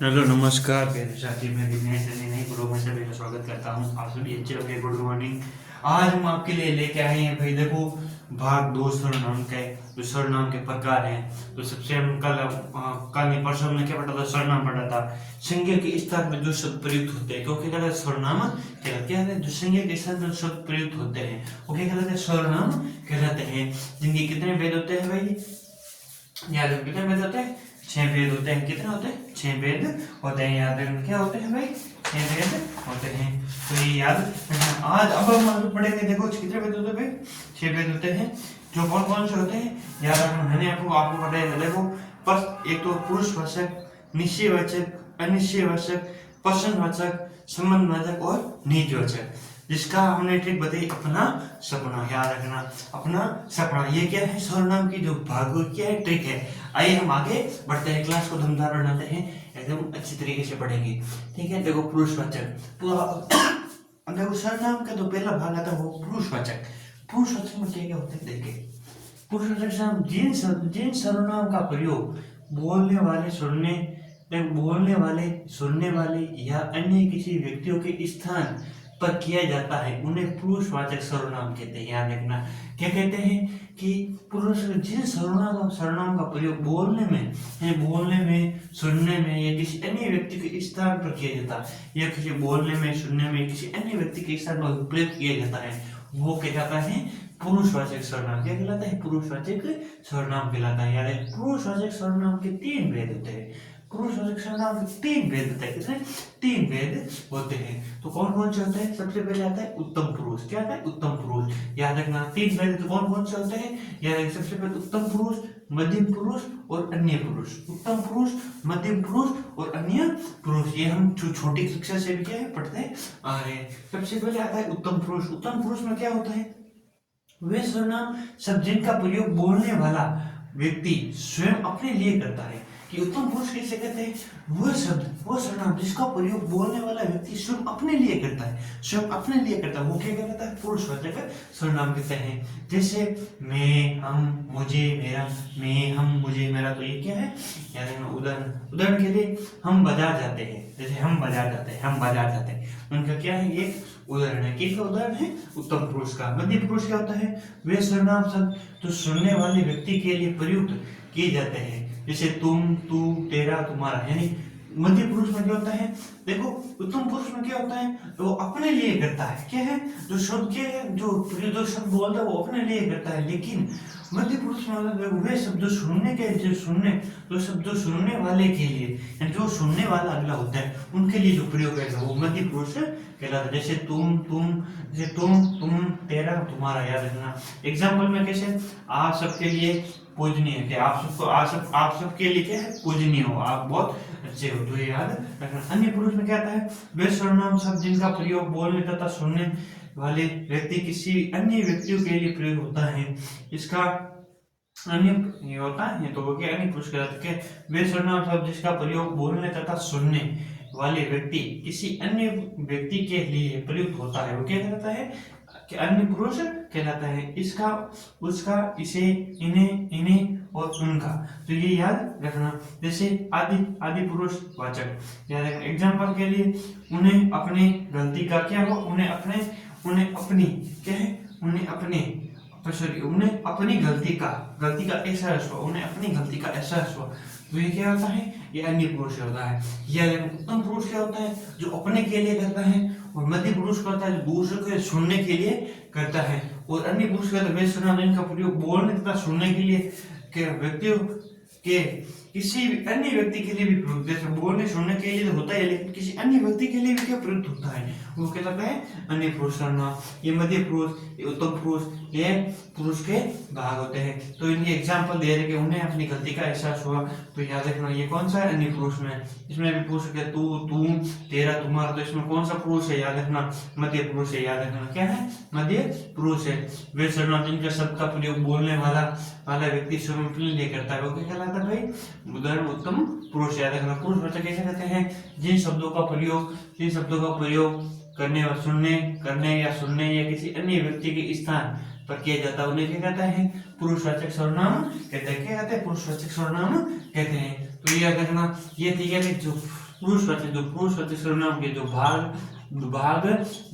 Hello नमस्कार प्यारे साथी, मैं भी नई ब्लॉग में सभी का स्वागत करता हूँ। आप सभी अच्छे होंगे। Good morning. आज हम आपके लिए लेके आए हैं भाई, देखो भाग दो सर्वनाम के जो सर्वनाम के प्रकार हैं। तो सबसे हम कल नहीं परसों हमने क्या पढ़ा था, सर्वनाम पढ़ा था। संज्ञा के स्थान में जो शब्द प्रयुक्त होते हैं क्योंकि कहते हैं सर्वनाम कहलाते हैं। जो संज्ञा के स्थान में शब्द प्रयुक्त होते हैं वो क्या कहलाते हैं, सर्वनाम कहलाते हैं। जिनके कितने भेद होते हैं भाई, याद रखो कितने भेद होते हैं, 6 भेद होते हैं। कितने होते हैं, 6 भेद होते हैं। याद रखना क्या होते हैं भाई, 6 भेद होते हैं। तो ये याद रखना। आज अब हम आगे पढ़ेंगे। देखो कितने भेद होते हैं भाई, 6 भेद होते हैं। जो कौन कौन से होते हैं याद रखना। मैंने आपको बताया। देखो पर एक तो पुरुषवाचक, निश्चयवाचक, अनिश्चयवाचक, प्रश्नवाचक, संबंधवाचक और निजवाचक। जिसका हमने ट्रिक बताई, अपना सपना। याद रखना, अपना सपना। ये क्या है, सर्वनाम की जो भाग क्या है, ट्रिक है। आइए हम आगे बढ़ते हैं, क्लास को दमदार बनाते हैं, एकदम अच्छी तरीके से पढ़ेंगे। ठीक है। देखो पुरुषवाचक, देखो सर्वनाम का जो पहला भाग आता है वो पुरुषवाचक। पुरुषवाचक में क्या क्या होता है देखिए। पुरुषवाचक से हम जिन सर्वनाम का प्रयोग बोलने वाले, सुनने वाले या अन्य किसी व्यक्तियों के स्थान पर किया जाता है उन्हें पुरुषवाचक सर्वनाम कहते हैं। याद रखना क्या कहते हैं कि पुरुष जिन सर्वनाम का प्रयोग बोलने में, सुनने में या किसी अन्य व्यक्ति के स्थान पर किया जाता है, या किसी बोलने में, सुनने में किसी अन्य व्यक्ति के स्थान पर प्रयोग किया जाता है, वो कहलाता है पुरुषवाचक सर्वनाम। क्या कहलाता है, पुरुषवाचक सर्वनाम कहलाता है। याद है, पुरुषवाचक सर्वनाम के 3 भेद होते हैं। पुरुषवाचक सर्वनाम के 3 भेद होते हैं। कितने, 3 भेद होते हैं। तो कौन कौन से होते हैं, सबसे पहले आता है उत्तम पुरुष। क्या आता है, उत्तम पुरुष। याद रखना 3 भेद तो कौन कौन से होते हैं। याद रखना सबसे पहले उत्तम पुरुष, मध्यम पुरुष और अन्य पुरुष। उत्तम पुरुष, मध्यम पुरुष और अन्य पुरुष। ये हम छोटी कक्षा से भी क्या है पढ़ते आ रहे हैं। सबसे पहले आता है उत्तम पुरुष। उत्तम पुरुष में क्या होता है, वे सर्वनाम शब्द जिनका प्रयोग बोलने वाला व्यक्ति स्वयं अपने लिए करता है। कि उत्तम पुरुष किसे कहते हैं, वह शब्द, वह सर्वनाम जिसका प्रयोग बोलने वाला व्यक्ति स्वयं अपने लिए करता है, स्वयं अपने लिए करता है, वो क्या कहलाता है, पुरुषवाचक सर्वनाम कहते हैं। जैसे मैं, हम, मुझे, मेरा। मैं, हम, मुझे, मेरा। तो ये क्या है, यानी उदाहरण के लिए हम बाजार जाते हैं। जैसे हम बाजार जाते हैं, उनका क्या है, ये उदाहरण है। किसका उदाहरण है, उत्तम पुरुष का। मध्य पुरुष क्या होता है, वे सर्वनाम शब्द जो सुनने वाले व्यक्ति के लिए प्रयुक्त किए जाते हैं। जैसे तुम, तू, तेरा, तुम्हारा। यानी मध्य पुरुष में क्या होता है, देखो उत्तम पुरुष में क्या होता है, वो अपने लिए करता है। क्या है, जो शब्द के जो शब्द बोलता है वो अपने लिए करता है। लेकिन मध्य पुरुष में वे शब्द जो शब्द सुनने वाले के लिए, जो सुनने वाला अगला होता है उनके लिए जो प्रयोग है वो मध्य पुरुष कहलाता है। जैसे तुम, तेरा, तुम्हारा। याद रखना। एग्जाम्पल में कैसे, आप सबके लिए पूजनीय है। आप सबके लिए क्या है, पूजनीय हो, आप बहुत अच्छे हो। तो ये याद रखना। अन्य पुरुष में क्या आता है, वे सर्वनाम शब्द जिनका प्रयोग बोलने तथा सुनने वाले व्यक्ति किसी अन्य व्यक्तियों के लिए प्रयोग होता है। इसका अन्य ये होता है, तो वो क्या अन्य पुरुष कहलाते हैं। वे सर्वनाम शब्द जिसका प्रयोग बोलने तथा सुनने वाले व्यक्ति किसी अन्य व्यक्ति के लिए प्रयुक्त होता है, वो क्या कहलाता है, कि अन्य पुरुष कहलाता है। इसका, उसका, इसे, इन्हें और उनका। तो ये याद रखना। जैसे आदि पुरुष वाचक। याद रखना। एग्जाम्पल के लिए, उन्हें अपने गलती का क्या हो, उन्हें अपनी क्या है, उन्हें अपनी गलती का एहसास हुआ, उन्हें अपनी गलती का एहसास हुआ। तो ये क्या होता है, ये अन्य पुरुष होता है। यह उत्तम पुरुष क्या होता है, जो अपने के लिए करता है। और मध्य पुरुष का होता है जो दूसरों के सुनने के लिए करता है। और अन्य पुरुष का वे सर्वनाम जिनका प्रयोग बोलने तथा सुनने के लिए के व्यक्तियों के किसी अन्य व्यक्ति के लिए भी प्रयुक्त, जैसे बोलने सुनने के लिए तो होता है, लेकिन किसी अन्य व्यक्ति के लिए भी क्या प्रयुक्त होता है, वो कहलाता है अन्य पुरुष सर्वनाम। ये मध्य पुरुष, ये उत्तम पुरुष, ये पुरुष के भाग होते हैं। तो इनके एग्जाम्पल दे रहे कि उन्हें अपनी गलती का एहसास हुआ। तो याद रखना ये कौन सा है, अन्य पुरुष में। इसमें भी पुरुष क्या, तू, तुम, तेरा, तुम्हारा। तो इसमें कौन सा पुरुष है, याद रखना मध्य पुरुष है। याद रखना क्या है, मध्य पुरुष है। वे सर्वनाम जिनके शब्द का प्रयोग बोलने वाला व्यक्ति स्वयं अपने लिए करता है, वो क्या कहलाता है भाई, उदाहरण उत्तम पुरुष। याद रखना। पुरुषवाचक कैसे कहते हैं, जिन शब्दों का प्रयोग करने या सुनने या किसी अन्य व्यक्ति के स्थान पर किया जाता है, उन्हें क्या कहता है, पुरुषवाचक सर्वनाम कहते हैं। क्या कहते हैं, पुरुषवाचक सर्वनाम कहते हैं। तो ये याद रखना। ये थी क्या जो पुरुषवाचक सर्वनाम के जो भाग भाग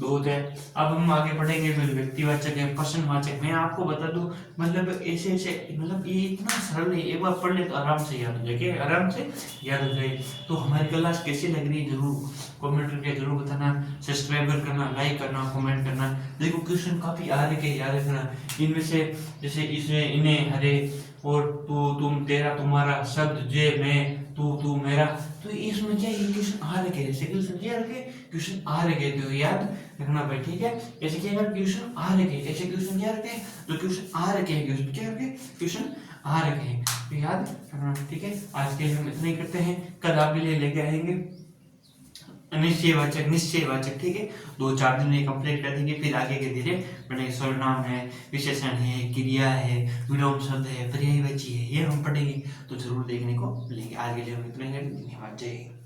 दो होते हैं। अब हम आगे बढ़ेंगे फिर व्यक्तिवाचक है, प्रश्नवाचक। मैं आपको बता दूं मतलब ऐसे ऐसे मतलब ये इतना सरल है, एक बार पढ़ ले तो आराम से याद हो जाएगा, आराम से याद हो जाए। तो हमारी क्लास कैसी लग रही है जरूर कमेंट करके जरूर बताना, सब्सक्राइबर करना, लाइक करना, कमेंट करना। देखो क्वेश्चन काफी आ रहे के याद रखना, इनमें से जैसे इसमें इन्हें हरे और तू तुम तेरा तुम्हारा शब्द जे मैं तू मेरा, तो इसमें क्या ये क्वेश्चन आ रखे, ऐसे क्वेश्चन क्या रखे, क्वेश्चन आ रखे तो याद रखना भाई, ठीक है। ऐसे क्या कर क्वेश्चन आ रखे, ऐसे क्वेश्चन क्या रखे, जो क्वेश्चन आ रखे हैं, क्वेश्चन क्या रखे, क्वेश्चन आ रखे हैं, तो याद रखना, ठीक है। आज के लिए हम इतना ही करते हैं, कल आपके लिए लेके आएंगे निश्चयवाचक, ठीक है। 2-4 दिन में कंप्लीट कर देंगे, फिर आगे के धीरे बढ़ेंगे। सर्वनाम है, विशेषण है, क्रिया है, विलोम शब्द है, पर्यायवाची है, ये हम पढ़ेंगे, तो जरूर देखने को मिलेंगे। आज के लिए हम इतना ही, धन्यवाद, जय हिंद।